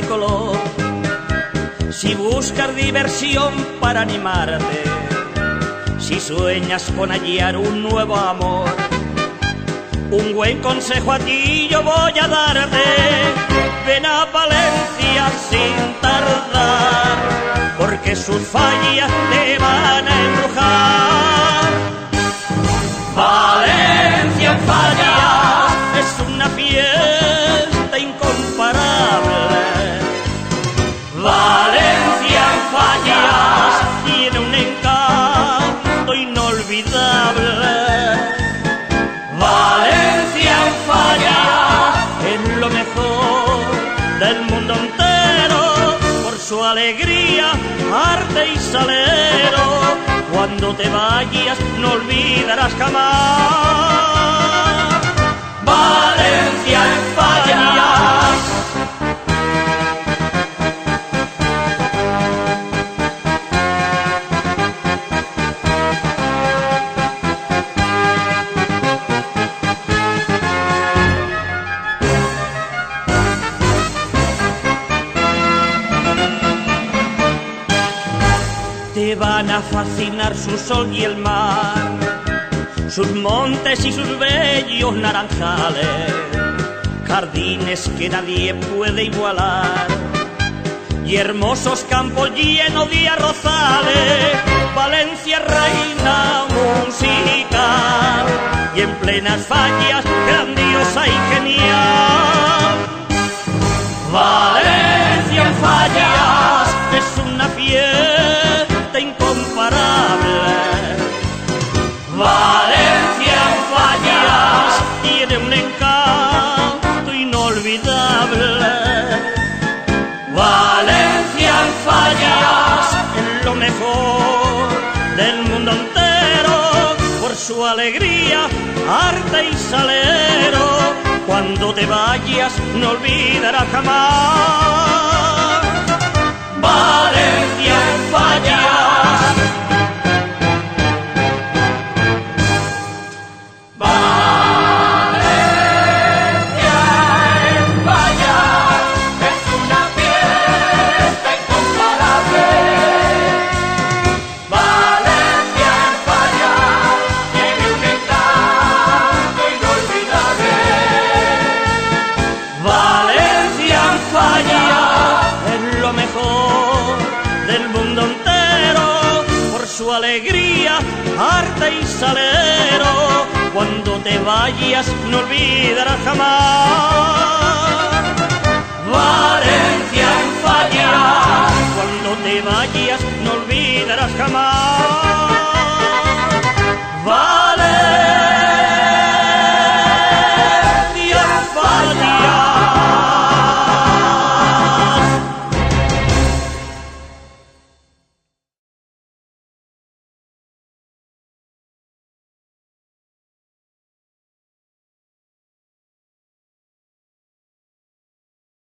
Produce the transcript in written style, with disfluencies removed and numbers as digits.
multicolor. Si buscas diversión para animarte, si sueñas con hallar un nuevo amor, un buen consejo a ti yo voy a darte. Ven a Valencia sin tardar, porque sus fallas te van a embrujar. Valencia en Fallas es una fiesta incomparable. Valencia en Fallas tiene un encanto inolvidable. Valencia en Fallas es lo mejor del mundo entero, por su alegría, arte y salero. Cuando te vayas no olvidarás jamás Valencia en Fallas. Te van a fascinar su sol y el mar, sus montes y sus bellos naranjales, jardines que nadie puede igualar, y hermosos campos llenos de arrozales. Valencia reina musical, y en plenas fallas grandiosa y genial. Valencia en Fallas es una fiesta incomparable. Valencia en Fallas tiene un encanto inolvidable. Valencia en Fallas es lo mejor del mundo entero, por su alegría, arte y salero. Cuando te vayas no olvidarás jamás Valencia en Fallas. Su alegría, arte y salero. Cuando te vayas no olvidarás jamás Valencia en Fallas. Cuando te vayas no olvidarás jamás